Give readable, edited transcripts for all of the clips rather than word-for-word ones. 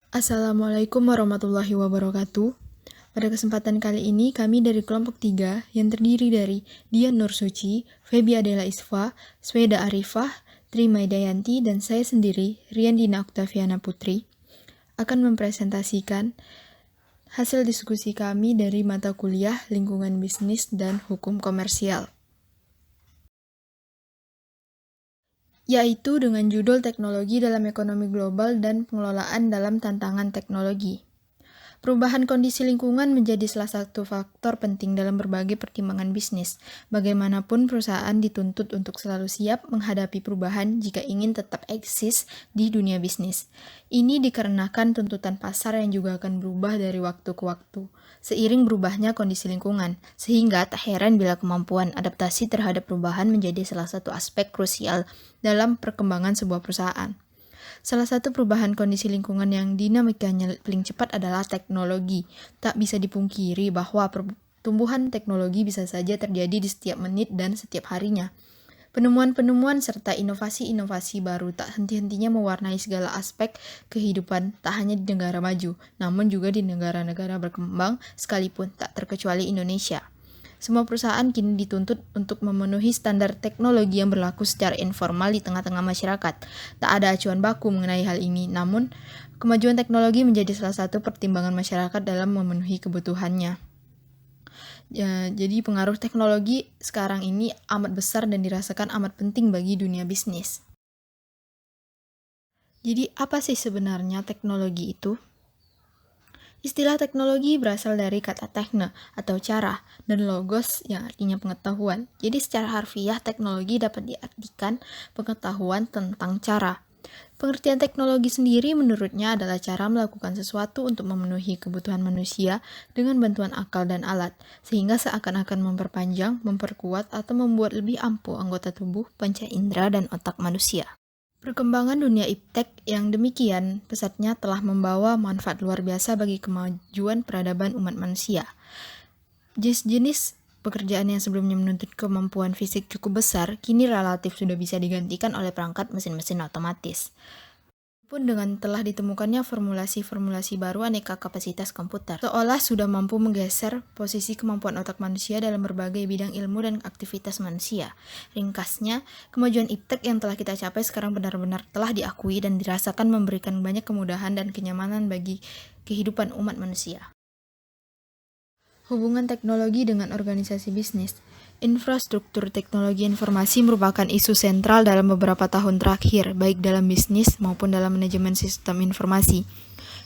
Assalamualaikum warahmatullahi wabarakatuh. Pada kesempatan kali ini, kami dari kelompok 3 yang terdiri dari Dian Nur Suci, Febi Adela Isfa, Sweda Arifah, Tri Maidayanti, dan saya sendiri, Riandina Oktaviana Putri, akan mempresentasikan hasil diskusi kami dari mata kuliah Lingkungan Bisnis dan Hukum Komersial, yaitu dengan judul Teknologi dalam Ekonomi Global dan Pengelolaan dalam Tantangan Teknologi. Perubahan kondisi lingkungan menjadi salah satu faktor penting dalam berbagai pertimbangan bisnis. Bagaimanapun perusahaan dituntut untuk selalu siap menghadapi perubahan jika ingin tetap eksis di dunia bisnis. Ini dikarenakan tuntutan pasar yang juga akan berubah dari waktu ke waktu, seiring berubahnya kondisi lingkungan, sehingga tak heran bila kemampuan adaptasi terhadap perubahan menjadi salah satu aspek krusial dalam perkembangan sebuah perusahaan. Salah satu perubahan kondisi lingkungan yang dinamikanya paling cepat adalah teknologi. Tak bisa dipungkiri bahwa pertumbuhan teknologi bisa saja terjadi di setiap menit dan setiap harinya. Penemuan-penemuan serta inovasi-inovasi baru tak henti-hentinya mewarnai segala aspek kehidupan, tak hanya di negara maju, namun juga di negara-negara berkembang, sekalipun tak terkecuali Indonesia. Semua perusahaan kini dituntut untuk memenuhi standar teknologi yang berlaku secara informal di tengah-tengah masyarakat. Tak ada acuan baku mengenai hal ini, namun kemajuan teknologi menjadi salah satu pertimbangan masyarakat dalam memenuhi kebutuhannya. Jadi pengaruh teknologi sekarang ini amat besar dan dirasakan amat penting bagi dunia bisnis. Jadi apa sih sebenarnya teknologi itu? Istilah teknologi berasal dari kata tekne atau cara dan logos yang artinya pengetahuan. Jadi secara harfiah teknologi dapat diartikan pengetahuan tentang cara. Pengertian teknologi sendiri menurutnya adalah cara melakukan sesuatu untuk memenuhi kebutuhan manusia dengan bantuan akal dan alat, sehingga seakan-akan memperpanjang, memperkuat, atau membuat lebih ampuh anggota tubuh, panca indera, dan otak manusia. Perkembangan dunia iptek yang demikian pesatnya telah membawa manfaat luar biasa bagi kemajuan peradaban umat manusia. Jenis pekerjaan yang sebelumnya menuntut kemampuan fisik cukup besar, kini relatif sudah bisa digantikan oleh perangkat mesin-mesin otomatis. Pun dengan telah ditemukannya formulasi-formulasi baru aneka kapasitas komputer, seolah sudah mampu menggeser posisi kemampuan otak manusia dalam berbagai bidang ilmu dan aktivitas manusia. Ringkasnya, kemajuan iptek yang telah kita capai sekarang benar-benar telah diakui dan dirasakan memberikan banyak kemudahan dan kenyamanan bagi kehidupan umat manusia. Hubungan teknologi dengan organisasi bisnis. Infrastruktur teknologi informasi merupakan isu sentral dalam beberapa tahun terakhir, baik dalam bisnis maupun dalam manajemen sistem informasi.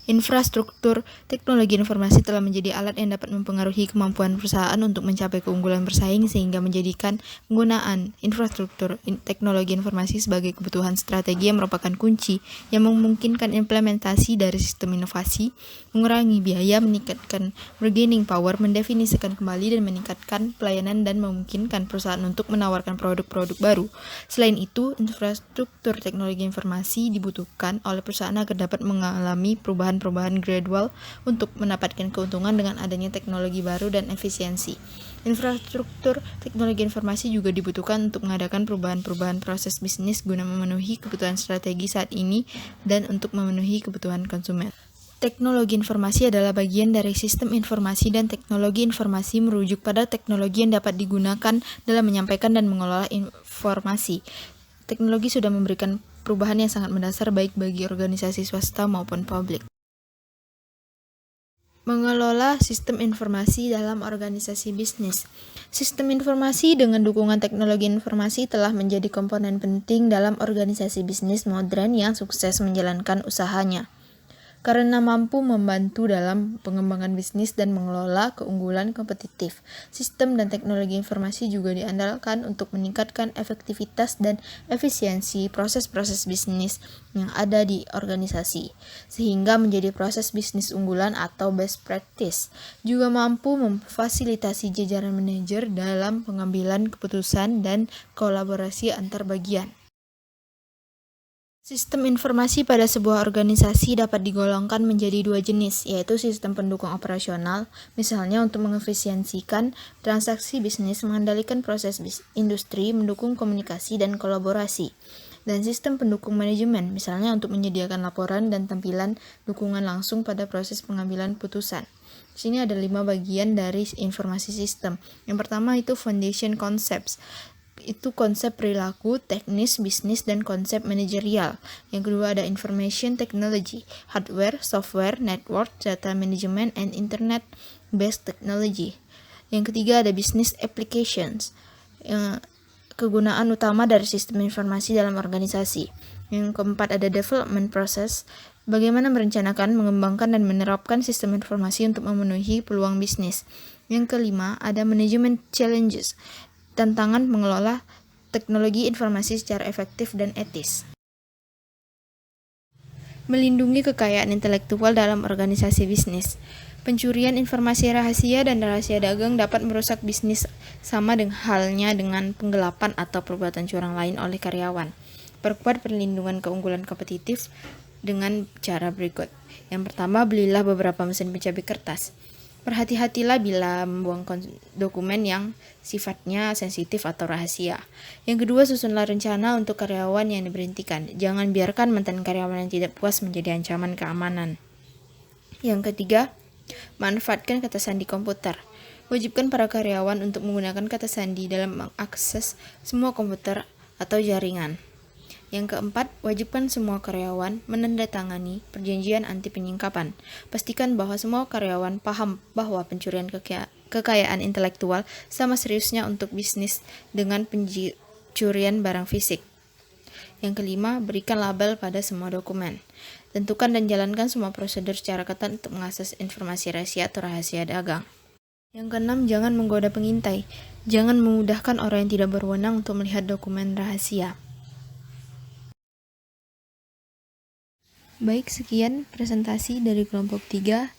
Infrastruktur teknologi informasi telah menjadi alat yang dapat mempengaruhi kemampuan perusahaan untuk mencapai keunggulan bersaing, sehingga menjadikan penggunaan infrastruktur teknologi informasi sebagai kebutuhan strategi yang merupakan kunci yang memungkinkan implementasi dari sistem inovasi, mengurangi biaya, meningkatkan bargaining power, mendefinisikan kembali dan meningkatkan pelayanan, dan memungkinkan perusahaan untuk menawarkan produk-produk baru. Selain itu, infrastruktur teknologi informasi dibutuhkan oleh perusahaan agar dapat mengalami perubahan gradual untuk mendapatkan keuntungan dengan adanya teknologi baru dan efisiensi. Infrastruktur teknologi informasi juga dibutuhkan untuk mengadakan perubahan-perubahan proses bisnis guna memenuhi kebutuhan strategi saat ini dan untuk memenuhi kebutuhan konsumen. Teknologi informasi adalah bagian dari sistem informasi, dan teknologi informasi merujuk pada teknologi yang dapat digunakan dalam menyampaikan dan mengelola informasi. Teknologi sudah memberikan perubahan yang sangat mendasar baik bagi organisasi swasta maupun publik. Mengelola sistem informasi dalam organisasi bisnis. Sistem informasi dengan dukungan teknologi informasi telah menjadi komponen penting dalam organisasi bisnis modern yang sukses menjalankan usahanya, karena mampu membantu dalam pengembangan bisnis dan mengelola keunggulan kompetitif. Sistem dan teknologi informasi juga diandalkan untuk meningkatkan efektivitas dan efisiensi proses-proses bisnis yang ada di organisasi, sehingga menjadi proses bisnis unggulan atau best practice. Juga mampu memfasilitasi jajaran manajer dalam pengambilan keputusan dan kolaborasi antar bagian. Sistem informasi pada sebuah organisasi dapat digolongkan menjadi dua jenis, yaitu sistem pendukung operasional, misalnya untuk mengefisiensikan transaksi bisnis, mengendalikan proses industri, mendukung komunikasi dan kolaborasi. dan sistem pendukung manajemen, misalnya untuk menyediakan laporan dan tampilan dukungan langsung pada proses pengambilan putusan. Di sini ada 5 bagian dari informasi sistem. Yang pertama itu foundation concepts. Itu konsep perilaku, teknis, bisnis, dan konsep manajerial. Yang kedua ada information technology, hardware, software, network, data management, and internet-based technology. Yang ketiga ada business applications, kegunaan utama dari sistem informasi dalam organisasi. Yang keempat ada development process, bagaimana merencanakan, mengembangkan, dan menerapkan sistem informasi untuk memenuhi peluang bisnis. Yang kelima ada management challenges, tantangan mengelola teknologi informasi secara efektif dan etis. Melindungi kekayaan intelektual dalam organisasi bisnis. Pencurian informasi rahasia dan rahasia dagang dapat merusak bisnis sama halnya dengan penggelapan atau perbuatan curang lain oleh karyawan. Perkuat perlindungan keunggulan kompetitif dengan cara berikut. Yang pertama, belilah beberapa mesin pencabik kertas. Berhati-hatilah bila membuang dokumen yang sifatnya sensitif atau rahasia. Yang kedua, susunlah rencana untuk karyawan yang diberhentikan. Jangan biarkan mantan karyawan yang tidak puas menjadi ancaman keamanan. Yang ketiga, manfaatkan kata sandi komputer. Wajibkan para karyawan untuk menggunakan kata sandi dalam mengakses semua komputer atau jaringan. Yang keempat, wajibkan semua karyawan menandatangani perjanjian anti penyingkapan. Pastikan bahwa semua karyawan paham bahwa pencurian kekayaan intelektual sama seriusnya untuk bisnis dengan pencurian barang fisik. Yang kelima, berikan label pada semua dokumen. Tentukan dan jalankan semua prosedur secara ketat untuk mengakses informasi rahasia atau rahasia dagang. Yang keenam, jangan menggoda pengintai. Jangan memudahkan orang yang tidak berwenang untuk melihat dokumen rahasia. Baik, sekian presentasi dari kelompok 3